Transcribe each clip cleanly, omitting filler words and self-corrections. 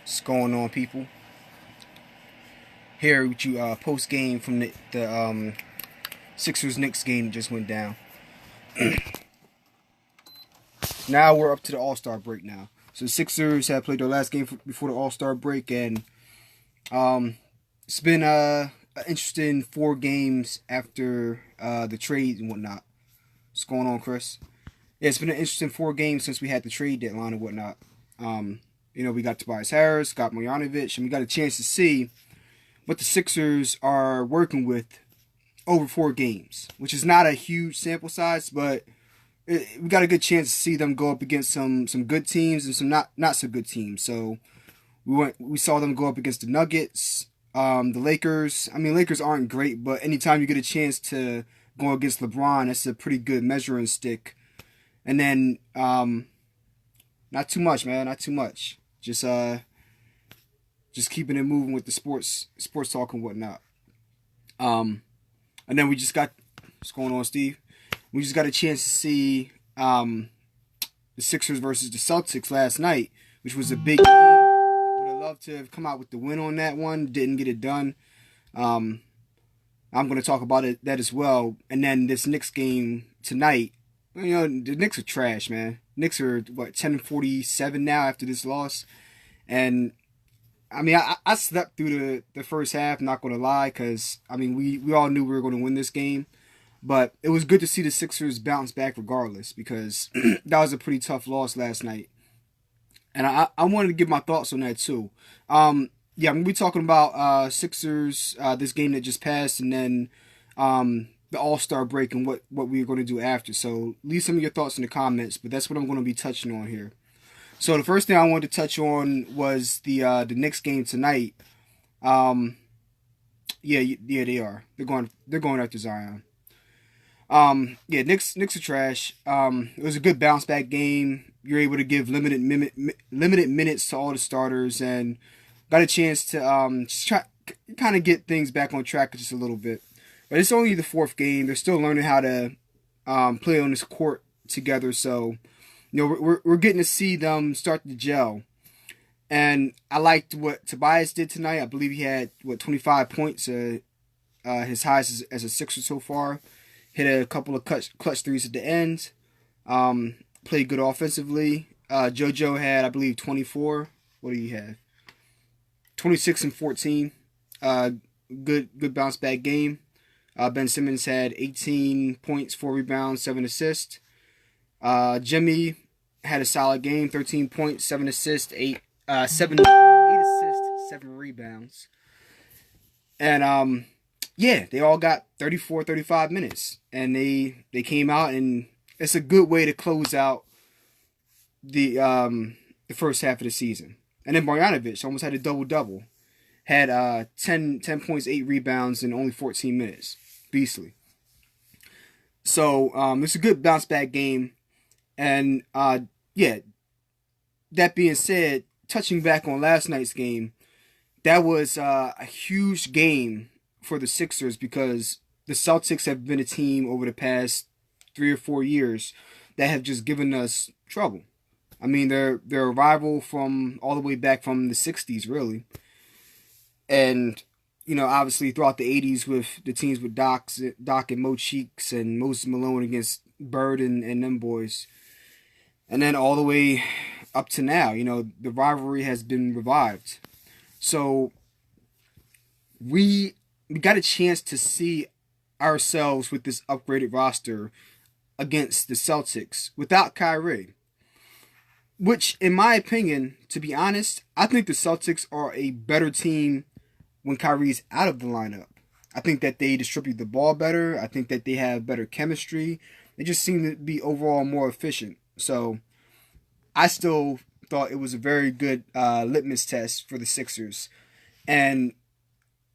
What's going on, people? Here with you post game from the Sixers Knicks game that just went down. Now we're up to the All-Star break now. So the Sixers have played their last game before the All-Star break, and it's been an interesting 4 games after the trade and whatnot. What's going on, Chris? Yeah, it's been an interesting 4 games since we had the trade deadline and whatnot. We got Tobias Harris, got Marjanovic, and we got a chance to see what the Sixers are working with over 4 games, which is not a huge sample size, but we got a good chance to see them go up against some good teams and some not so good teams. So we saw them go up against the Nuggets, the Lakers. I mean, Lakers aren't great, but anytime you get a chance to go against LeBron, that's a pretty good measuring stick. And then not too much, man, not too much. Just keeping it moving with the sports talk and whatnot. And then we just got, what's going on, Steve? We just got a chance to see the Sixers versus the Celtics last night, which was a big game. Would have loved to have come out with the win on that one. Didn't get it done. I'm going to talk about that as well. And then this Knicks game tonight. The Knicks are trash, man. Knicks are 10-47 now after this loss, and I mean, I slept through the first half. Not going to lie, because I mean, we all knew we were going to win this game, but it was good to see the Sixers bounce back regardless, because that was a pretty tough loss last night, and I wanted to give my thoughts on that too. I'm gonna be talking about Sixers, this game that just passed, and then the All-Star break and what we're going to do after. So leave some of your thoughts in the comments, but that's what I'm going to be touching on here. So the first thing I wanted to touch on was the Knicks game tonight. Yeah, they are. They're going after Zion. Knicks are trash. It was a good bounce back game. You're able to give limited minutes to all the starters, and got a chance to just try kind of get things back on track just a little bit. But it's only the 4th game. They're still learning how to play on this court together. So, we're getting to see them start to gel. And I liked what Tobias did tonight. I believe he had 25 points, his highest as a Sixer so far. Hit a couple of clutch threes at the end. Played good offensively. JoJo had, I believe, 24. What do you have? 26 and 14. Good bounce back game. Ben Simmons had 18 points, 4 rebounds, 7 assists. Jimmy had a solid game, 13 points, 7 assists, 8 assists, 7 rebounds. And they all got 34, 35 minutes. And they came out, and it's a good way to close out the first half of the season. And then Marjanovic almost had a double-double. Had 10 points, 8 rebounds in only 14 minutes. Beastly. So, it's a good bounce back game. And, that being said, touching back on last night's game, that was a huge game for the Sixers, because the Celtics have been a team over the past 3 or 4 years that have just given us trouble. I mean, they're a rival from all the way back from the 60s, really. And, obviously throughout the 80s with the teams with Doc and Mo Cheeks and Moses Malone against Bird and them boys. And then all the way up to now, the rivalry has been revived. So we got a chance to see ourselves with this upgraded roster against the Celtics without Kyrie. Which, in my opinion, to be honest, I think the Celtics are a better team when Kyrie's out of the lineup. I think that they distribute the ball better. I think that they have better chemistry. They just seem to be overall more efficient. So, I still thought it was a very good litmus test for the Sixers. And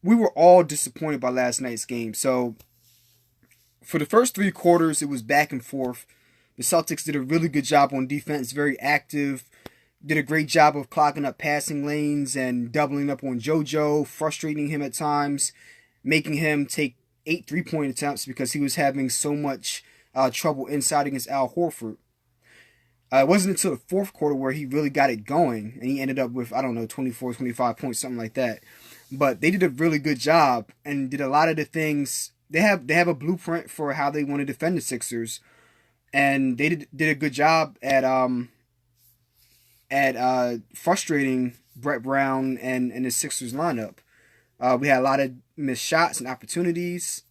we were all disappointed by last night's game. So, for the first 3 quarters, it was back and forth. The Celtics did a really good job on defense, very active. Did a great job of clogging up passing lanes and doubling up on JoJo, frustrating him at times, making him take 8 3-point attempts because he was having so much trouble inside against Al Horford. It wasn't until the fourth quarter where he really got it going, and he ended up with, I don't know, 24, 25 points, something like that. But they did a really good job and did a lot of the things. They have a blueprint for how they want to defend the Sixers, and they did a good job at frustrating Brett Brown and the Sixers lineup. We had a lot of missed shots and opportunities.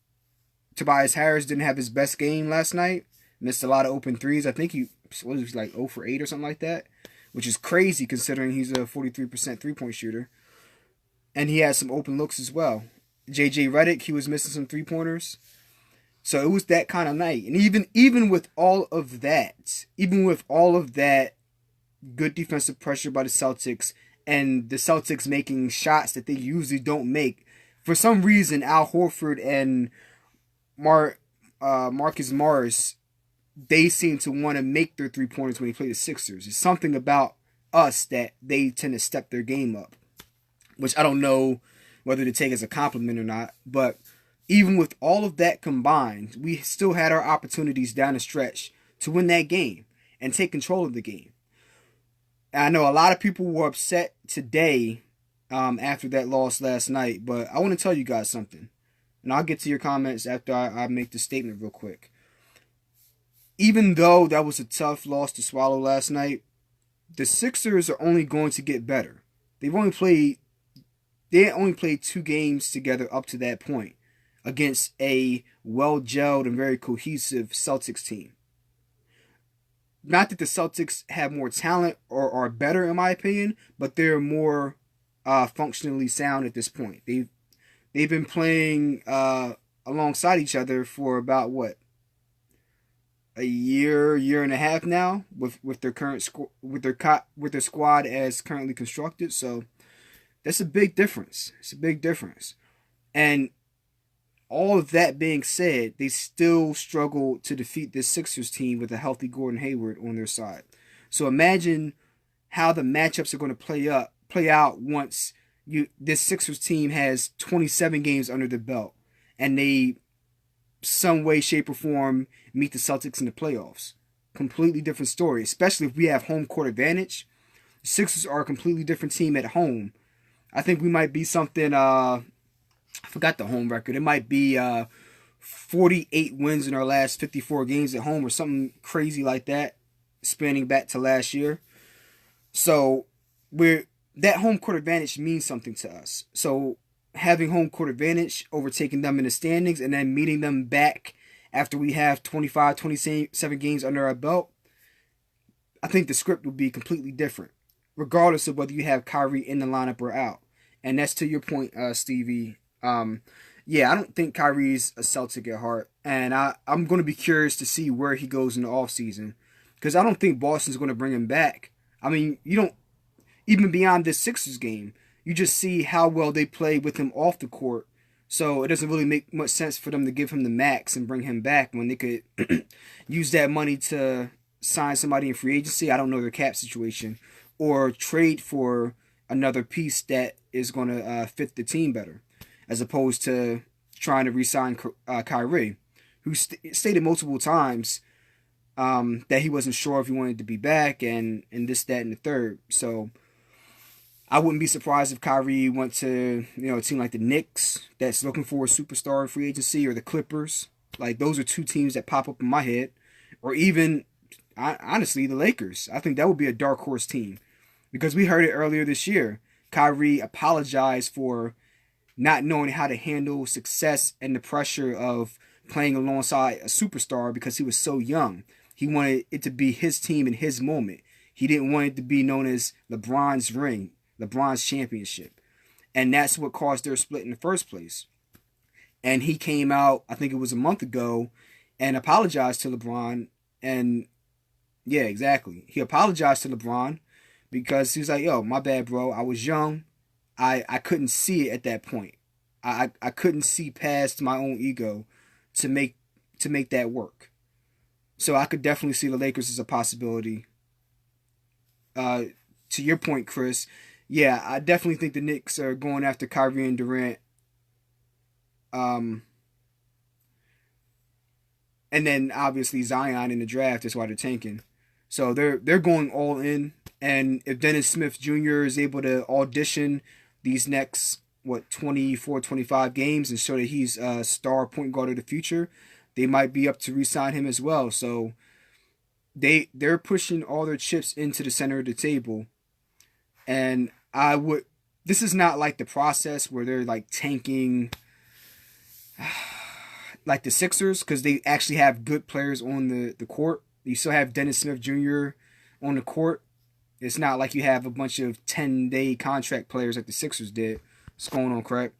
Tobias Harris didn't have his best game last night. Missed a lot of open threes. I think he was like 0 for 8 or something like that, which is crazy considering he's a 43% three-point shooter. And he had some open looks as well. JJ Redick, he was missing some three-pointers. So it was that kind of night. And even with all of that, good defensive pressure by the Celtics and the Celtics making shots that they usually don't make, for some reason Al Horford and Marcus Morris, they seem to want to make their three-pointers when they play the Sixers. It's something about us that they tend to step their game up, which I don't know whether to take as a compliment or not. But even with all of that combined, we still had our opportunities down the stretch to win that game and take control of the game. And I know a lot of people were upset today after that loss last night, but I want to tell you guys something. And I'll get to your comments after I make the statement real quick. Even though that was a tough loss to swallow last night, the Sixers are only going to get better. They only played 2 games together up to that point against a well-gelled and very cohesive Celtics team. Not that the Celtics have more talent or are better, in my opinion, but they're more functionally sound at this point. They've been playing alongside each other for about a year and a half now with their current with their squad as currently constructed. So that's a big difference. It's a big difference. And all of that being said, they still struggle to defeat this Sixers team with a healthy Gordon Hayward on their side. So imagine how the matchups are going to play out once this Sixers team has 27 games under the belt and they some way, shape, or form meet the Celtics in the playoffs. Completely different story, especially if we have home court advantage. The Sixers are a completely different team at home. I think we might be something, I forgot the home record. It might be 48 wins in our last 54 games at home or something crazy like that, spanning back to last year. So that home court advantage means something to us. So having home court advantage, overtaking them in the standings, and then meeting them back after we have 25, 27 games under our belt, I think the script will be completely different, regardless of whether you have Kyrie in the lineup or out. And that's to your point, Stevie. Yeah, I don't think Kyrie's a Celtic at heart, and I'm going to be curious to see where he goes in the offseason, because I don't think Boston's going to bring him back. I mean, you don't, even beyond this Sixers game, you just see how well they play with him off the court. So it doesn't really make much sense for them to give him the max and bring him back when they could use that money to sign somebody in free agency. I don't know their cap situation, or trade for another piece that is going to fit the team better, as opposed to trying to re-sign Kyrie, who stated multiple times that he wasn't sure if he wanted to be back and this, that, and the third. So I wouldn't be surprised if Kyrie went to, a team like the Knicks that's looking for a superstar in free agency, or the Clippers. Like, those are 2 teams that pop up in my head. Or even, honestly, the Lakers. I think that would be a dark horse team. Because we heard it earlier this year. Kyrie apologized for not knowing how to handle success and the pressure of playing alongside a superstar because he was so young. He wanted it to be his team in his moment. He didn't want it to be known as LeBron's ring, LeBron's championship. And that's what caused their split in the first place. And he came out, I think it was a month ago, and apologized to LeBron. And yeah, exactly. He apologized to LeBron because he was like, yo, my bad, bro. I was young. I couldn't see it at that point. I couldn't see past my own ego to make that work. So I could definitely see the Lakers as a possibility. To your point, Chris, yeah, I definitely think the Knicks are going after Kyrie and Durant. And then obviously Zion in the draft is why they're tanking. So they're going all in. And if Dennis Smith Jr. is able to audition these next 24, 25 games and show that he's a star point guard of the future, they might be up to re-sign him as well. So they're pushing all their chips into the center of the table. And this is not like the process where they're like tanking like the Sixers, because they actually have good players on the court. You still have Dennis Smith Jr. on the court. It's not like you have a bunch of 10-day contract players like the Sixers did. What's going on, Craig?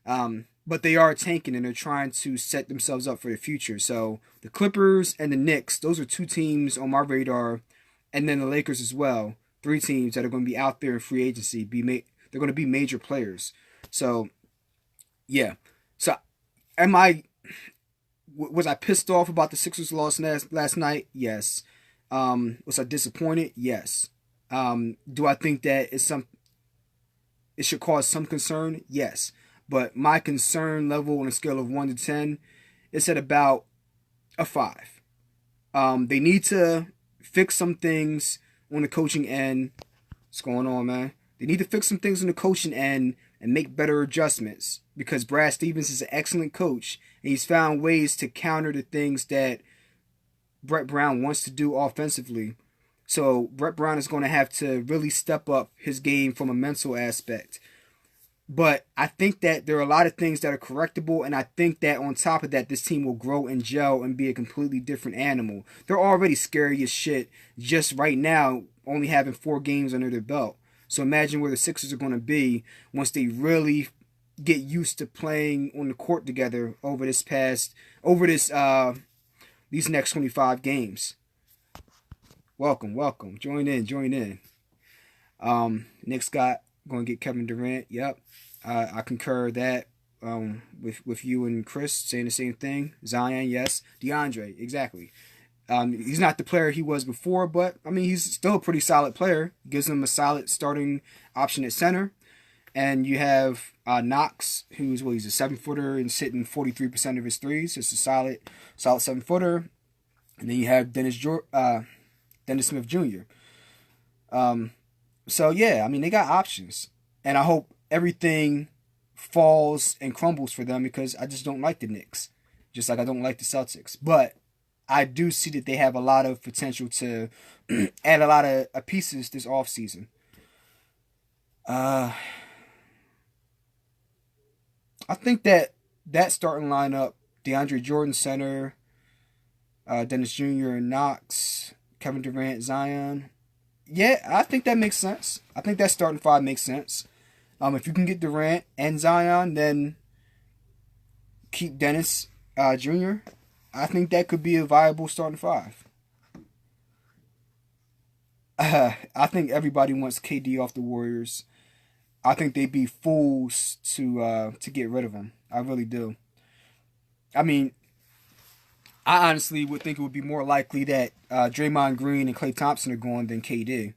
But they are tanking and they're trying to set themselves up for the future. So the Clippers and the Knicks, those are two teams on my radar. And then the Lakers as well. Three teams that are going to be out there in free agency. They're going to be major players. So, yeah. So, was I pissed off about the Sixers loss last night? Yes. Was I disappointed? Yes. Do I think that it should cause some concern? Yes. But my concern level on a scale of 1 to 10 is at about a 5. They need to fix some things on the coaching end. What's going on, man? They need to fix some things on the coaching end and make better adjustments, because Brad Stevens is an excellent coach and he's found ways to counter the things that Brett Brown wants to do offensively. So Brett Brown is going to have to really step up his game from a mental aspect. But I think that there are a lot of things that are correctable, and I think that on top of that, this team will grow and gel and be a completely different animal. They're already scary as shit just right now, only having 4 games under their belt. So imagine where the Sixers are going to be once they really get used to playing on the court together these next 25 games. Welcome. Join in. Knicks going to get Kevin Durant. Yep. I concur that with you and Chris saying the same thing. Zion, yes. DeAndre, exactly. He's not the player he was before, but I mean, he's still a pretty solid player. Gives him a solid starting option at center. And you have Knox, he's a 7-footer and sitting 43% of his threes. It's a solid 7-footer. And then you have Dennis Smith Jr. So yeah, I mean, they got options, and I hope everything falls and crumbles for them, because I just don't like the Knicks, just like I don't like the Celtics. But I do see that they have a lot of potential to add a lot of pieces this offseason. I think that starting lineup, DeAndre Jordan center, Dennis Jr. and Knox, Kevin Durant, Zion. Yeah, I think that makes sense. I think that starting 5 makes sense. If you can get Durant and Zion, then keep Dennis Jr. I think that could be a viable starting 5. I think everybody wants KD off the Warriors. I think they'd be fools to get rid of him. I really do. I mean, I honestly would think it would be more likely that Draymond Green and Klay Thompson are gone than KD.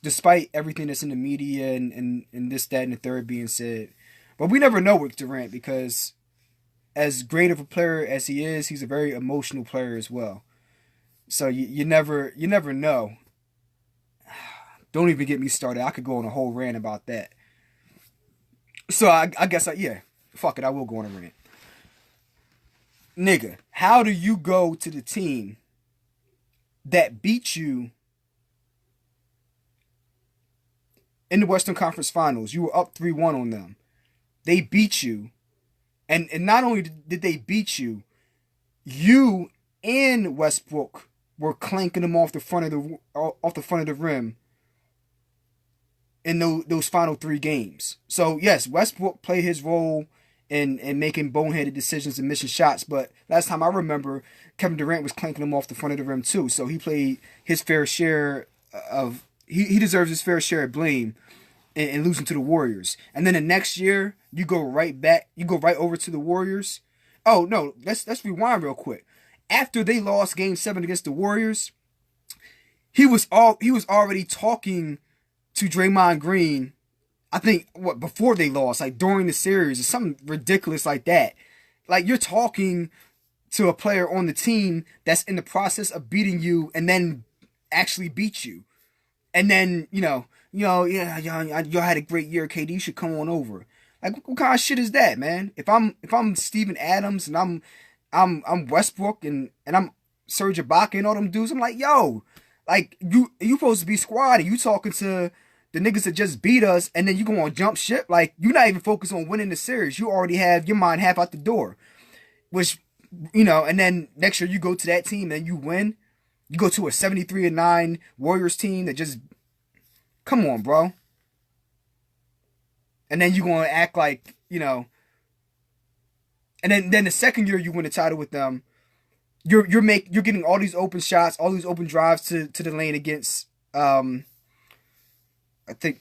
Despite everything that's in the media and this, that, and the third being said. But we never know with Durant, because as great of a player as he is, he's a very emotional player as well. So you never know. Don't even get me started. I could go on a whole rant about that. So I guess, fuck it, I will go on a rant. Nigga, how do you go to the team that beat you in the Western Conference Finals? You were up 3-1 on them. They beat you. And not only did they beat you, you and Westbrook were clanking them off the front of the rim in those final 3 games. So yes, Westbrook played his role in making boneheaded decisions and missing shots, but last time I remember, Kevin Durant was clanking them off the front of the rim too. So he played his fair share of he deserves his fair share of blame in losing to the Warriors. And then the next year, you go right over to the Warriors. Oh no, let's rewind real quick. After they lost Game 7 against the Warriors, he was already talking to Draymond Green. I think before they lost, like during the series, or something ridiculous like that. Like, you're talking to a player on the team that's in the process of beating you, and then actually beat you. And then, yeah, y'all had a great year, KD. You should come on over. Like, what kind of shit is that, man? If I'm Steven Adams and I'm Westbrook and I'm Serge Ibaka and all them dudes, I'm like, yo, like you supposed to be squad and you talking to the niggas that just beat us, and then you go on jump ship. Like, you're not even focused on winning the series. You already have your mind half out the door. Which, and then next year you go to that team and you win. You go to a 73-9 Warriors team that just, come on, bro. And then you gonna act like, and then the second year you win the title with them, you're getting all these open shots, all these open drives to the lane against I think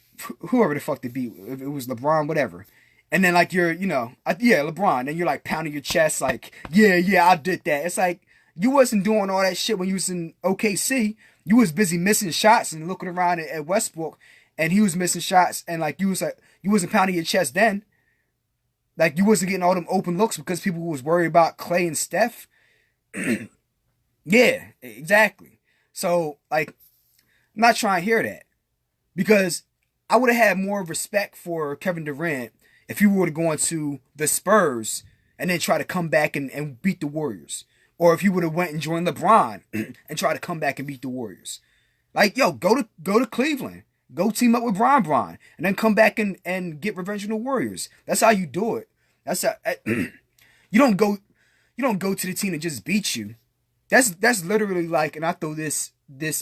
whoever the fuck they beat, if it was LeBron, whatever. And then like LeBron, and you're like pounding your chest like, yeah, I did that. It's like, you wasn't doing all that shit when you was in OKC. You was busy missing shots and looking around at Westbrook, and he was missing shots, and like you wasn't pounding your chest then. Like, you wasn't getting all them open looks because people was worried about Clay and Steph. Yeah, exactly. So like, I'm not trying to hear that, because I would have had more respect for Kevin Durant if he were to go into the Spurs and then try to come back and beat the Warriors. Or if he would have went and joined LeBron and try to come back and beat the Warriors. Like, yo, go to Cleveland. Go team up with Bron, and then come back and get revenge on the Warriors. That's how you do it. That's how you don't go to the team and just beat you. That's literally like, and I throw this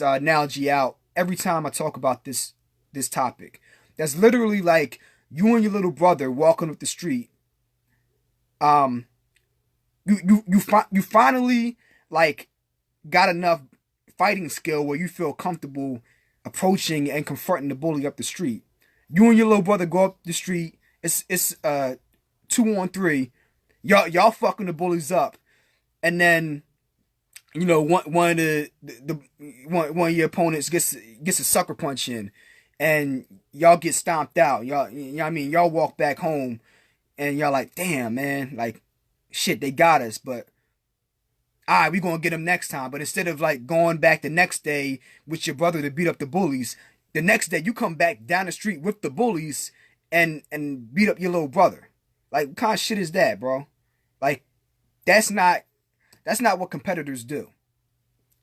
analogy out every time I talk about this topic. That's literally like you and your little brother walking up the street. You finally like got enough fighting skill where you feel comfortable approaching and confronting the bully up the street. You and your little brother go up the street. It's 2-on-3. Y'all fucking the bullies up, and then one of your opponents gets a sucker punch in, and y'all get stomped out. Y'all walk back home, and y'all like, damn, man, like, shit, they got us, but all right, we gonna get them next time. But instead of like going back the next day with your brother to beat up the bullies, the next day you come back down the street with the bullies and beat up your little brother. Like, what kind of shit is that, bro? Like, that's not what competitors do.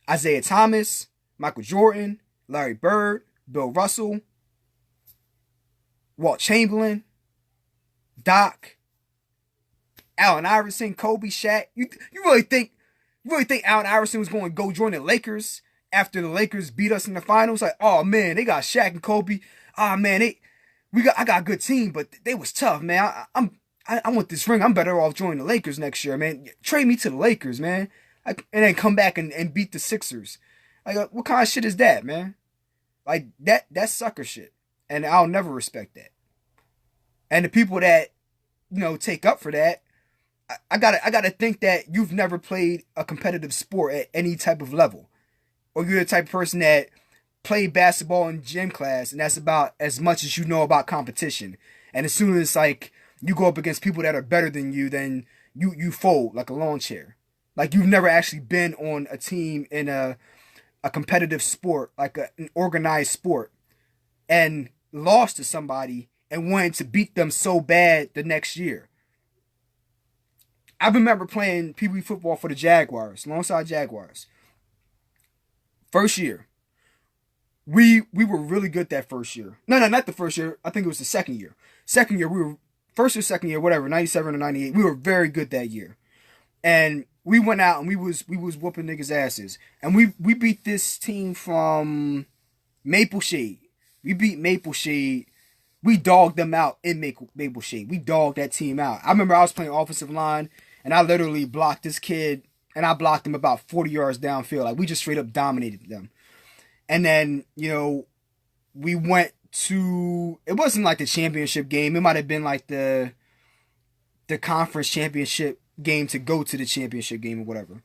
Isaiah Thomas, Michael Jordan, Larry Bird, Bill Russell, Walt Chamberlain, Doc, Allen Iverson, Kobe, Shaq. You really think Allen Iverson was going to go join the Lakers after the Lakers beat us in the finals? Like, oh man, they got Shaq and Kobe. Oh man, I got a good team, but they was tough, man. I want this ring. I'm better off joining the Lakers next year, man. Trade me to the Lakers, man. And then come back and beat the Sixers. Like, what kind of shit is that, man? Like, that's sucker shit. And I'll never respect that. And the people that, take up for that, I gotta think that you've never played a competitive sport at any type of level. Or you're the type of person that played basketball in gym class, and that's about as much as you know about competition. And as soon as like you go up against people that are better than you, then you fold like a lawn chair. Like, you've never actually been on a team in a competitive sport, like an organized sport, and lost to somebody and wanted to beat them so bad the next year. I remember playing Pee Wee football for the Jaguars, alongside Jaguars. First year, we were really good that first year. No, not the first year. I think it was the second year. Second year, we were first or second year, whatever, 97 or 98. We were very good that year, and we went out and we was whooping niggas' asses, and we beat this team from Maple Shade. We beat Maple Shade. We dogged them out in Maple Shade. We dogged that team out. I remember I was playing offensive line, and I literally blocked this kid, and I blocked him about 40 yards downfield. Like, we just straight up dominated them. And then, we went to, it wasn't like the championship game. It might have been like the conference championship game to go to the championship game or whatever.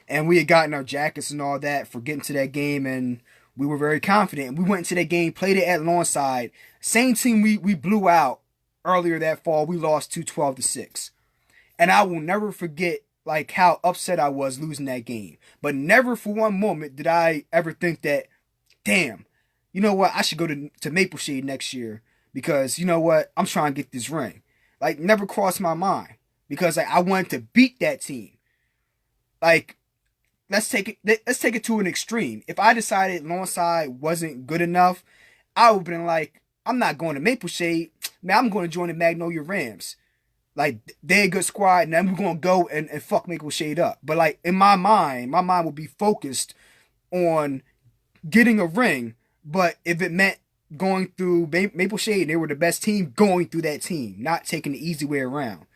And we had gotten our jackets and all that for getting to that game, and we were very confident. We went into that game, played it at Lawnside. Same team we blew out earlier that fall. We lost 12-6. And I will never forget like how upset I was losing that game. But never for one moment did I ever think that damn, you know what? I should go to Maple Shade next year because you know what? I'm trying to get this ring. Like, never crossed my mind because like I wanted to beat that team. Like, let's take it to an extreme. If I decided Lawnside wasn't good enough, I would have been like, I'm not going to Maple Shade. Man, I'm going to join the Magnolia Rams. Like, they're a good squad, and then we're going to go and fuck Maple Shade up. But, like, in my mind will be focused on getting a ring. But if it meant going through Maple Shade and they were the best team, going through that team, not taking the easy way around.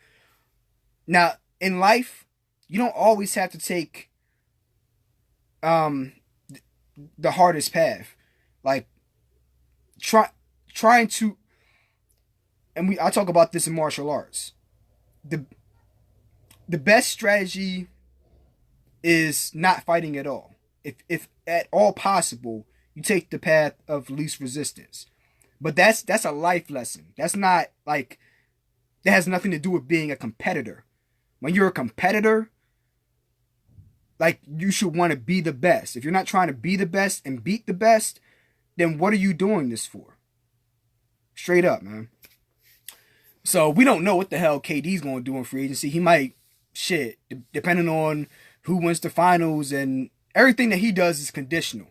Now, in life, you don't always have to take the hardest path. Like, trying to, and I talk about this in martial arts. The best strategy is not fighting at all. If at all possible, you take the path of least resistance. But that's a life lesson. That's not like, that has nothing to do with being a competitor. When you're a competitor, like, you should want to be the best. If you're not trying to be the best and beat the best, then what are you doing this for? Straight up, man. So we don't know what the hell KD's going to do in free agency. He might, depending on who wins the finals, and everything that he does is conditional.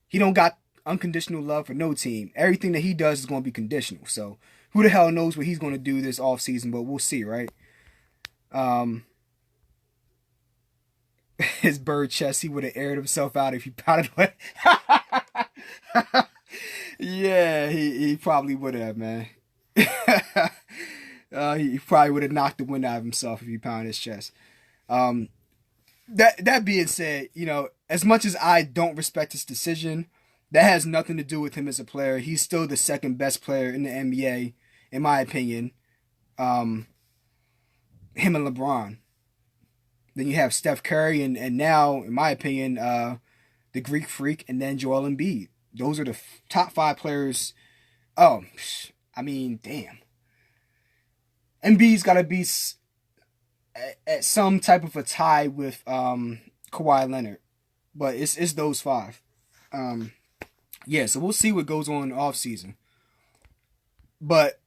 He don't got unconditional love for no team. Everything that he does is going to be conditional. So who the hell knows what he's going to do this offseason, but we'll see, right? His bird chest, he would have aired himself out if he pouted away. Yeah, he probably would have, man. He probably would have knocked the wind out of himself if he pounded his chest. That being said, you know, as much as I don't respect his decision, that has nothing to do with him as a player. He's still the second best player in the NBA, in my opinion. Him and LeBron. Then you have Steph Curry and now, in my opinion, the Greek Freak, and then Joel Embiid. Those are the top 5 players. Oh, I mean, damn. Embiid's got to be at some type of a tie with Kawhi Leonard. But it's those 5. Yeah, so we'll see what goes on in the offseason. But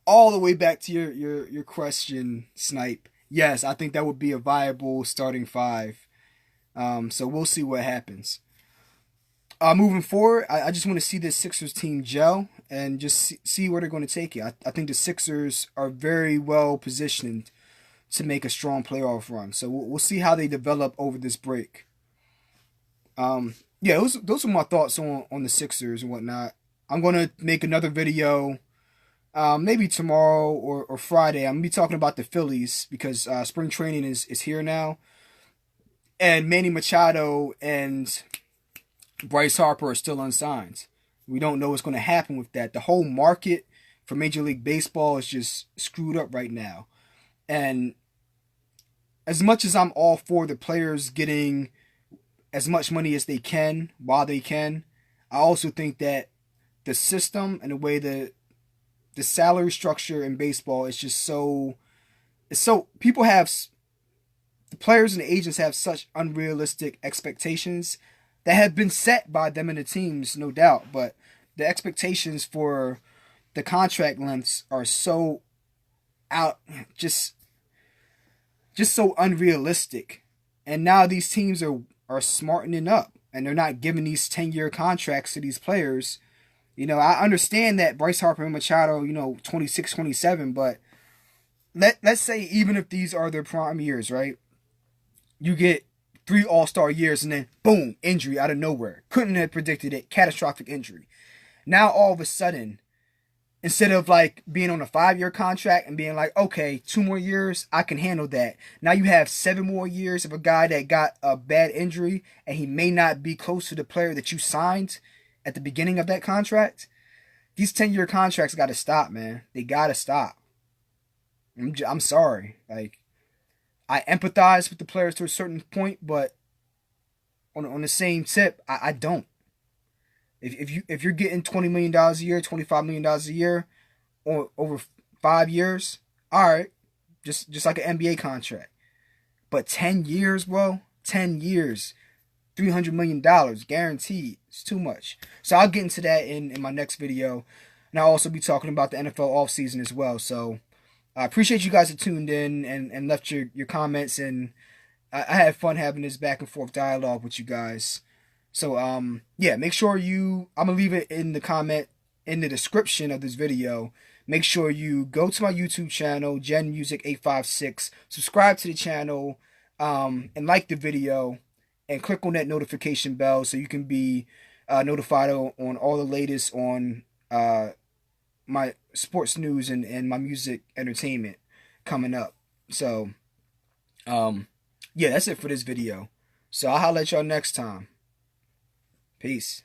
all the way back to your question, Snipe. Yes, I think that would be a viable starting 5. So we'll see what happens. Moving forward, I just want to see this Sixers team gel and just see where they're going to take it. I think the Sixers are very well positioned to make a strong playoff run. So we'll see how they develop over this break. Yeah, those are my thoughts on the Sixers and whatnot. I'm going to make another video maybe tomorrow or Friday. I'm going to be talking about the Phillies because spring training is here now. And Manny Machado and Bryce Harper are still unsigned. We don't know what's going to happen with that. The whole market for Major League Baseball is just screwed up right now. And as much as I'm all for the players getting as much money as they can while they can, I also think that the system and the way the salary structure in baseball is just so people have, the players and the agents have such unrealistic expectations that have been set by them and the teams, no doubt. But the expectations for the contract lengths are so just so unrealistic. And now these teams are smartening up and they're not giving these 10-year contracts to these players. You know, I understand that Bryce Harper and Machado, 26, 27, but let's say even if these are their prime years, right? You get 3 all-star years and then boom, injury out of nowhere. Couldn't have predicted it. Catastrophic injury. Now all of a sudden, instead of like being on a 5-year contract and being like, okay, 2 more years, I can handle that. Now you have 7 more years of a guy that got a bad injury and he may not be close to the player that you signed at the beginning of that contract. These 10-year contracts got to stop, man. They got to stop. I'm sorry. Like, I empathize with the players to a certain point, but on the same tip, I don't. If you're getting $20 million a year, $25 million a year, or over 5 years, all right, just like an NBA contract. But 10 years, bro, 10 years. $300 million guaranteed. It's too much. So I'll get into that in my next video. And I'll also be talking about the NFL offseason as well. So I appreciate you guys that tuned in and left your comments. And I had fun having this back and forth dialogue with you guys. So yeah, make sure I'm going to leave it in the description of this video. Make sure you go to my YouTube channel, Gen Music 856. Subscribe to the channel and like the video. And click on that notification bell so you can be notified on all the latest on my sports news and my music entertainment coming up. So, yeah, that's it for this video. So I'll holler at y'all next time. Peace.